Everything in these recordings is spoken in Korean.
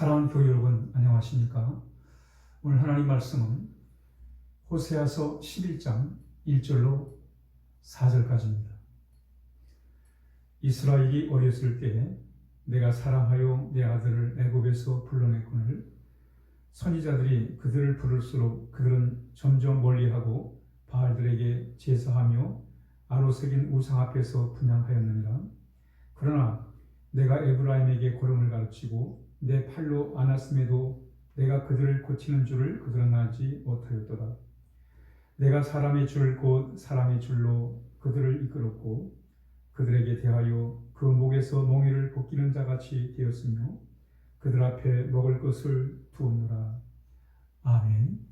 사랑하는 교회 여러분, 안녕하십니까? 오늘 하나님 말씀은 호세아서 11장 1절로 4절까지입니다. 이스라엘이 어렸을 때에 내가 사랑하여 내 아들을 애굽에서 불러냈거늘 선지자들이 그들을 부를수록 그들은 점점 멀리하고 바알들에게 제사하며 아로새긴 우상 앞에서 분향하였느니라. 그러나 내가 에브라임에게 고름을 가르치고 내 팔로 안았음에도 내가 그들을 고치는 줄을 그들은 알지 못하였도다. 내가 사람의 줄 곧 사람의 줄로 그들을 이끌었고 그들에게 대하여 그 목에서 몽이를 벗기는 자같이 되었으며 그들 앞에 먹을 것을 두었노라. 아멘.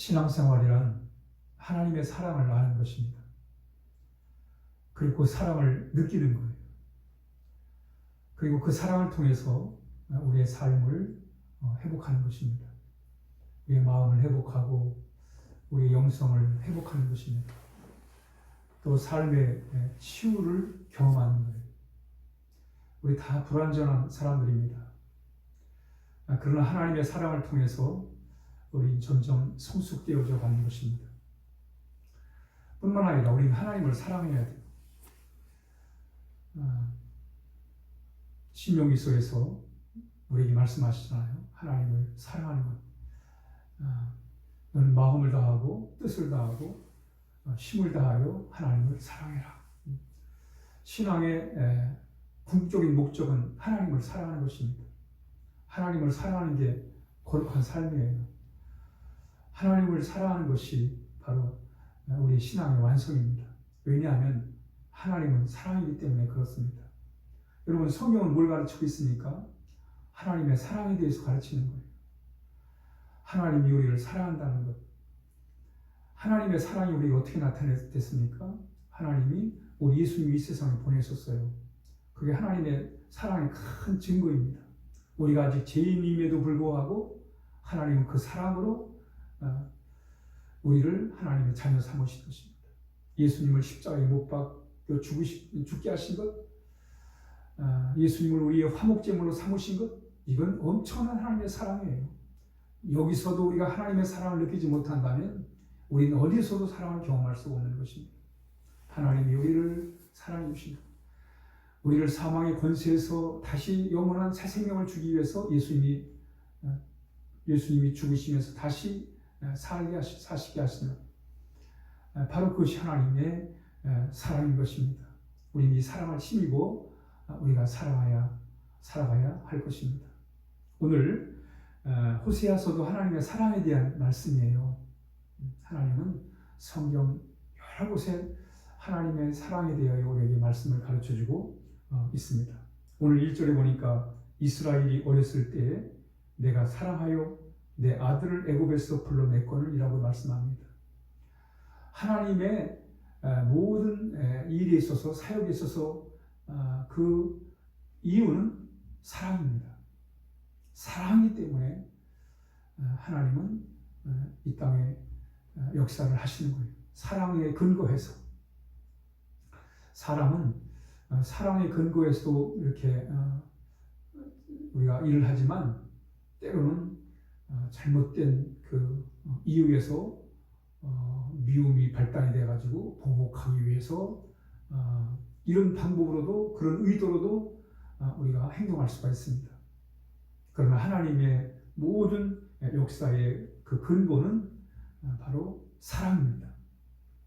신앙생활이란 하나님의 사랑을 아는 것입니다. 그리고 그 사랑을 느끼는 거예요. 그리고 그 사랑을 통해서 우리의 삶을 회복하는 것입니다. 우리의 마음을 회복하고 우리의 영성을 회복하는 것입니다. 또 삶의 치유를 경험하는 거예요. 우리 다 불완전한 사람들입니다. 그러나 하나님의 사랑을 통해서 우리 점점 성숙되어져 가는 것입니다. 뿐만 아니라 우리는 하나님을 사랑해야 돼요. 신명기서에서 우리에게 말씀하시잖아요. 하나님을 사랑하는 것. 너는 마음을 다하고 뜻을 다하고 힘을 다하여 하나님을 사랑해라. 신앙의 궁극적인 목적은 하나님을 사랑하는 것입니다. 하나님을 사랑하는 게 거룩한 삶이에요. 하나님을 사랑하는 것이 바로 우리 신앙의 완성입니다. 왜냐하면 하나님은 사랑이기 때문에 그렇습니다. 여러분, 성경은 뭘 가르치고 있습니까? 하나님의 사랑에 대해서 가르치는 거예요. 하나님이 우리를 사랑한다는 것. 하나님의 사랑이 우리에게 어떻게 나타냈습니까? 하나님이 우리 예수님이 이 세상에 보내셨어요. 그게 하나님의 사랑의 큰 증거입니다. 우리가 아직 죄인임에도 불구하고 하나님은 그 사랑으로 우리를 하나님의 자녀 삼으신 것입니다. 예수님을 십자가에 못 박혀 죽게 하신 것, 예수님을 우리의 화목제물로 삼으신 것, 이건 엄청난 하나님의 사랑이에요. 여기서도 우리가 하나님의 사랑을 느끼지 못한다면 우리는 어디서도 사랑을 경험할 수 없는 것입니다. 하나님이 우리를 사랑해 주신다. 우리를 사망의 권세에서 다시 영원한 새 생명을 주기 위해서 예수님이 죽으시면서 다시 사시게 하시는 바로 그것이 하나님의 사랑인 것입니다. 우리는 이 사랑을 힘입어 우리가 살아가야 할 것입니다. 오늘 호세아서도 하나님의 사랑에 대한 말씀이에요. 하나님은 성경 여러 곳에 하나님의 사랑에 대하여 우리에게 말씀을 가르쳐주고 있습니다. 오늘 1절에 보니까 이스라엘이 어렸을 때에 내가 사랑하여 내 아들을 애굽에서 불러냈거늘 이라고 말씀합니다. 하나님의 모든 일에 있어서 사역에 있어서 그 이유는 사랑입니다. 사랑이기 때문에 하나님은 이 땅에 역사를 하시는 거예요. 사랑에 근거해서. 사람은 사랑의 근거에서도 이렇게 우리가 일을 하지만 때로는 잘못된 그 이유에서 미움이 발단이 돼가지고 보복하기 위해서 이런 방법으로도 그런 의도로도 우리가 행동할 수가 있습니다. 그러나 하나님의 모든 역사의 그 근본은 바로 사랑입니다.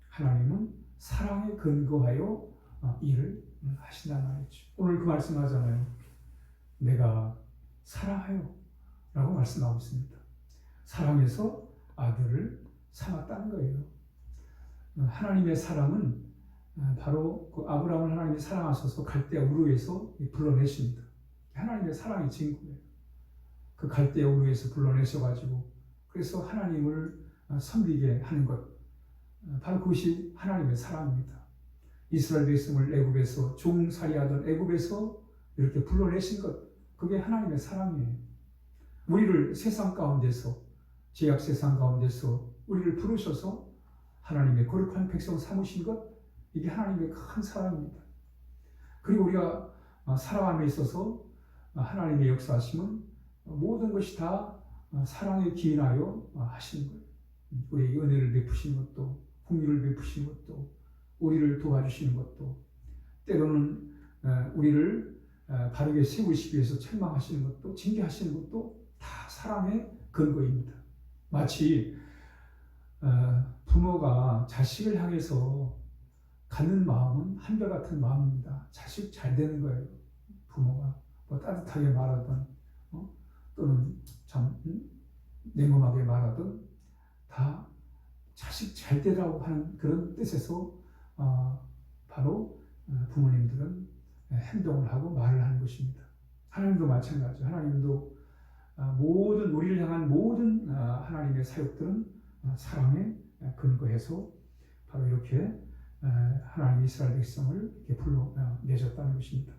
하나님은 사랑에 근거하여 일을 하신다는 말이죠. 오늘 그 말씀하잖아요. 내가 사랑하여 라고 말씀하고 있습니다. 사랑해서 아들을 삼았다는 거예요. 하나님의 사랑은 바로 그 아브라함을 하나님이 사랑하셔서 갈대아 우르에서 불러내십니다. 하나님의 사랑의 증거예요. 그 갈대아 우르에서 불러내셔가지고 그래서 하나님을 섬기게 하는 것, 바로 그것이 하나님의 사랑입니다. 이스라엘 백성을 애굽에서 종살이하던 애굽에서 이렇게 불러내신 것, 그게 하나님의 사랑이에요. 우리를 세상 가운데서, 죄악 세상 가운데서 우리를 부르셔서 하나님의 거룩한 백성 삼으신 것, 이게 하나님의 큰 사랑입니다. 그리고 우리가 살아감에 있어서 하나님의 역사하심은 모든 것이 다 사랑에 기인하여 하시는 거예요. 우리에게 은혜를 베푸신 것도, 긍휼을 베푸신 것도, 우리를 도와주시는 것도, 때로는 우리를 바르게 세우시기 위해서 책망하시는 것도, 징계하시는 것도 다 사랑의 근거입니다. 마치 부모가 자식을 향해서 갖는 마음은 한결같은 마음입니다. 자식 잘 되는 거예요. 부모가 뭐 따뜻하게 말하든 또는 참 냉엄하게 말하든 다 자식 잘 되라고 하는 그런 뜻에서 바로 부모님들은 행동을 하고 말을 하는 것입니다. 하나님도 마찬가지죠. 하나님도 모든 우리를 향한 모든 하나님의 사역들은 사랑에 근거해서 바로 이렇게 하나님 이스라엘 백성을 이렇게 불러내셨다는 것입니다.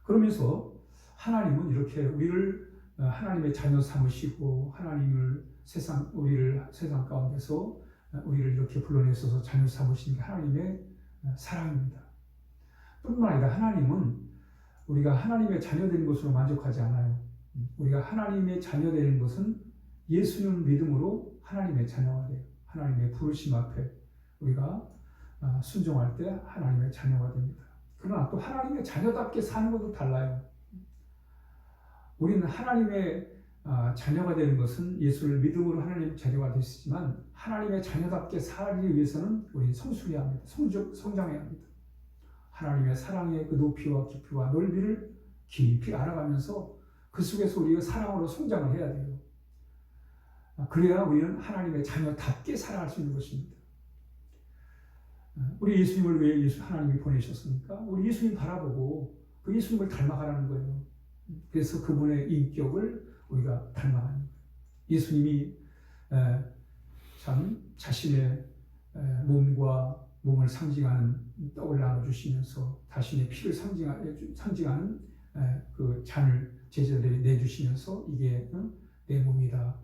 그러면서 하나님은 이렇게 우리를 하나님의 자녀 삼으시고 하나님을 우리를 세상 가운데서 우리를 이렇게 불러내셔서 자녀 삼으신 게 하나님의 사랑입니다. 뿐만 아니라 하나님은 우리가 하나님의 자녀 되는 것으로 만족하지 않아요. 우리가 하나님의 자녀 되는 것은 예수님을 믿음으로 하나님의 자녀가 돼요. 하나님의 부르심 앞에 우리가 순종할 때 하나님의 자녀가 됩니다. 그러나 또 하나님의 자녀답게 사는 것도 달라요. 우리는 하나님의 자녀가 되는 것은 예수를 믿음으로 하나님의 자녀가 되시지만 하나님의 자녀답게 살기 위해서는 우리는 성숙해야 합니다. 성장해야 합니다. 하나님의 사랑의 그 높이와 깊이와 넓이를 깊이 알아가면서 그 속에서 우리가 사랑으로 성장을 해야 돼요. 그래야 우리는 하나님의 자녀답게 살아갈 수 있는 것입니다. 우리 예수님을 왜 하나님이 보내셨습니까? 우리 예수님 바라보고 그 예수님을 닮아가라는 거예요. 그래서 그분의 인격을 우리가 닮아가는 거예요. 예수님이 참 자신의 몸을 상징하는 떡을 나눠주시면서 자신의 피를 상징하는 그 잔을 제자들에게 내주시면서 이게 내 몸이다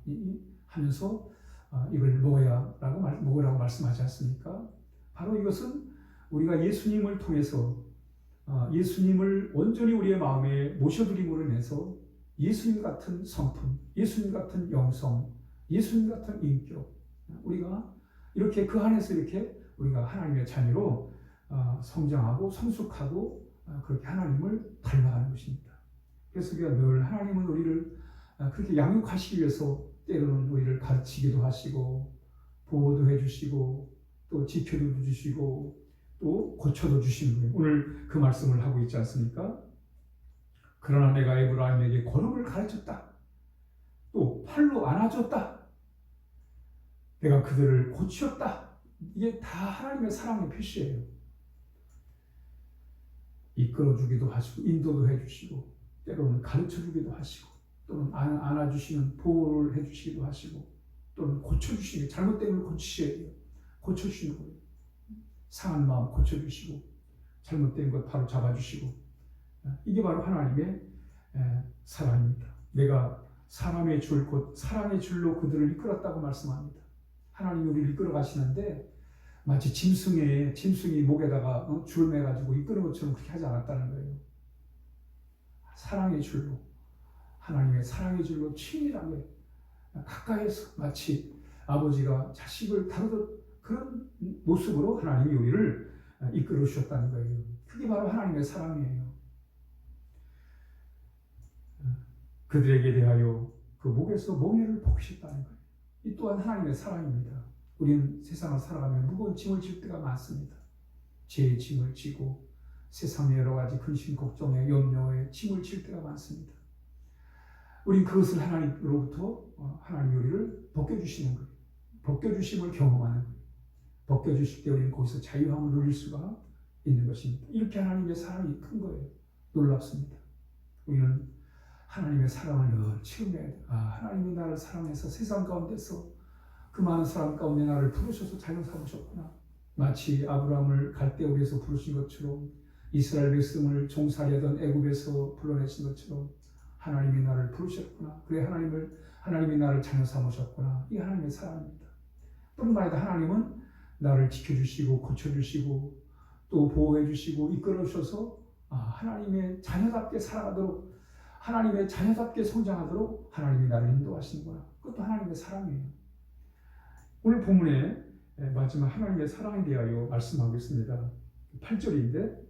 하면서 이걸 먹으라고 말씀하지 않습니까? 바로 이것은 우리가 예수님을 통해서 예수님을 온전히 우리의 마음에 모셔드림으로 인해서 예수님 같은 성품, 예수님 같은 영성, 예수님 같은 인격, 우리가 이렇게 그 안에서 이렇게 우리가 하나님의 자녀로 성장하고 성숙하고 그렇게 하나님을 닮아가는 것입니다. 그래서 우리가 늘 하나님은 우리를 그렇게 양육하시기 위해서 때로는 우리를 가르치기도 하시고 보호도 해주시고 또 지켜도 주시고 또 고쳐도 주시는 거예요. 오늘 그 말씀을 하고 있지 않습니까? 그러나 내가 에브라임에게 걸음을 가르쳤다. 또 팔로 안아줬다. 내가 그들을 고치었다. 이게 다 하나님의 사랑의 표시예요. 이끌어주기도 하시고 인도도 해주시고 때로는 가르쳐주기도 하시고 또는 안아주시는 보호를 해주시기도 하시고 또는 고쳐주시는 잘못된 걸 고치셔야 돼요. 고쳐주시는 거예요. 상한 마음 고쳐주시고 잘못된 것 바로 잡아주시고 이게 바로 하나님의 사랑입니다. 내가 사람의 줄 곧 사랑의 줄로 그들을 이끌었다고 말씀합니다. 하나님이 우리를 이끌어 가시는데 마치 짐승이 목에다가 줄 매가지고 이끄는 것처럼 그렇게 하지 않았다는 거예요. 사랑의 줄로 하나님의 사랑의 줄로 친밀하게 가까이서 마치 아버지가 자식을 다루듯 그런 모습으로 하나님이 우리를 이끌어 주셨다는 거예요. 그게 바로 하나님의 사랑이에요. 그들에게 대하여 그 목에서 멍에를 벗기셨다는 거예요. 이 또한 하나님의 사랑입니다. 우리는 세상을 살아가며 무거운 짐을 질 때가 많습니다. 죄의 짐을 지고 세상의 여러 가지 근심, 걱정에 염려에 짐을 질 때가 많습니다. 우린 그것을 하나님으로부터 하나님이 우리를 벗겨주시는 거예요. 벗겨주심을 경험하는 거예요. 벗겨주실 때 우리는 거기서 자유함을 누릴 수가 있는 것입니다. 이렇게 하나님의 사랑이 큰 거예요. 놀랍습니다. 우리는 하나님의 사랑을 늘 체험해야 돼요. 하나님이 나를 사랑해서 세상 가운데서 그 많은 사람 가운데 나를 부르셔서 자녀 삼으셨구나. 마치 아브라함을 갈대우리에서 부르신 것처럼 이스라엘 백성을 종살이하던 애굽에서 불러내신 것처럼 하나님이 나를 부르셨구나. 그래 하나님이 나를 자녀 삼으셨구나. 이 하나님의 사랑입니다. 뿐만 아니라 하나님은 나를 지켜주시고 고쳐주시고 또 보호해주시고 이끌어주셔서 하나님의 자녀답게 살아가도록 하나님의 자녀답게 성장하도록 하나님이 나를 인도하시는구나. 그것도 하나님의 사랑이에요. 오늘 본문의 마지막 하나님의 사랑에 대하여 말씀하고 있습니다. 8절인데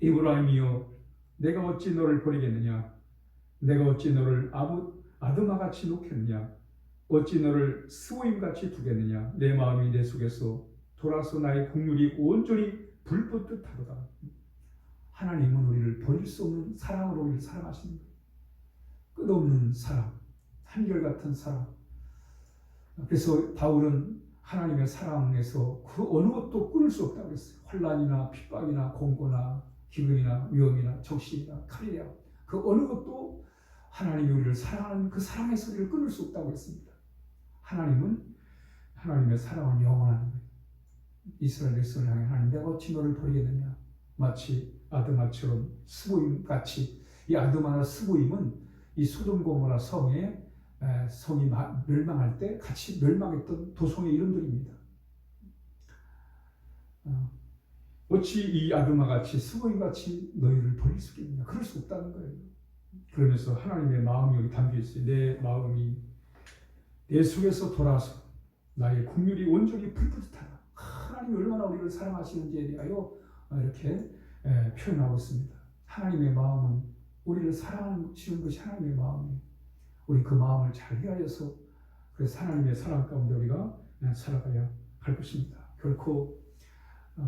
에브라임이여 내가 어찌 너를 버리겠느냐 내가 어찌 너를 아드마같이 놓겠느냐 어찌 너를 스보임같이 두겠느냐 내 마음이 내 속에서 돌아서 나의 국률이 온전히 불붙듯 하도다. 하나님은 우리를 버릴 수 없는 사랑으로 우리를 사랑하시는 거예요. 끝없는 사랑, 한결같은 사랑. 그래서 바울은 하나님의 사랑에서 그 어느 것도 끊을 수 없다고 했어요. 환난이나 핍박이나 공고나 기근이나 위험이나 적신이나 칼이나 그 어느 것도 하나님이 우리를 사랑하는 그 사랑에서 우리를 끊을 수 없다고 했습니다. 하나님은 하나님의 사랑은 영원한 거예요. 이스라엘 백성을 향해 하나님 내가 어찌 너를 버리겠느냐 마치 아드마처럼 스보임같이 이 아드마나 스보임은 이 소돔 고모라 성의 성이 멸망할 때 같이 멸망했던 도성의 이름들입니다. 어찌 이 아드마 같이 스고이 같이 너희를 버릴 수 있겠느냐? 그럴 수 없다는 거예요. 그러면서 하나님의 마음이 여기 담겨 있어요. 내 마음이 내 속에서 돌아서 나의 국률이 온전히 불붙하라. 하나님이 얼마나 우리를 사랑하시는지에 대하여 이렇게 표현하고 있습니다. 하나님의 마음은 우리를 사랑하시는 것이 하나님의 마음이에요. 우리 그 마음을 잘 헤아려서 그래서 하나님의 사랑 가운데 우리가 살아가야 할 것입니다. 결코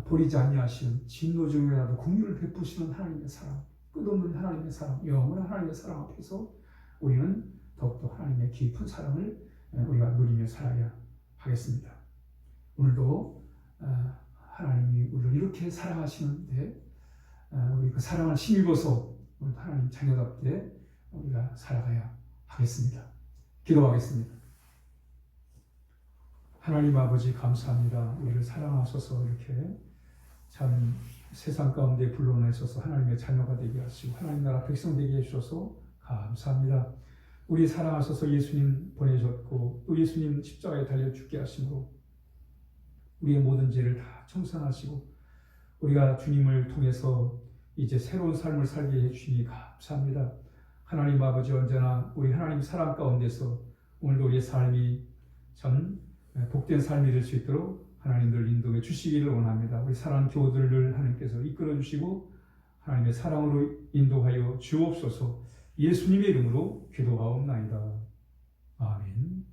버리지 아니하시는 진노 중에라도 긍휼을 베푸시는 하나님의 사랑, 끝없는 하나님의 사랑, 영원한 하나님의 사랑 앞에서 우리는 더욱더 하나님의 깊은 사랑을 우리가 누리며 살아야 하겠습니다. 오늘도 하나님이 우리를 이렇게 사랑하시는데 우리 그 사랑을 힘입어서 하나님 자녀답게 우리가 살아가야 하겠습니다. 기도하겠습니다. 하나님 아버지 감사합니다. 우리를 사랑하셔서 이렇게 참 세상 가운데 불러내셔서 하나님의 자녀가 되게 하시고 하나님 나라 백성 되게 해주셔서 감사합니다. 우리 사랑하셔서 예수님 보내셨고 또 예수님 십자가에 달려 죽게 하심으로 우리의 모든 죄를 다 청산하시고 우리가 주님을 통해서 이제 새로운 삶을 살게 해주시니 감사합니다. 하나님 아버지 언제나 우리 하나님 사랑 가운데서 오늘도 우리의 삶이 참 복된 삶이 될 수 있도록 하나님들 인도해 주시기를 원합니다. 우리 사랑 교우들을 하나님께서 이끌어 주시고 하나님의 사랑으로 인도하여 주옵소서. 예수님의 이름으로 기도하옵나이다. 아멘.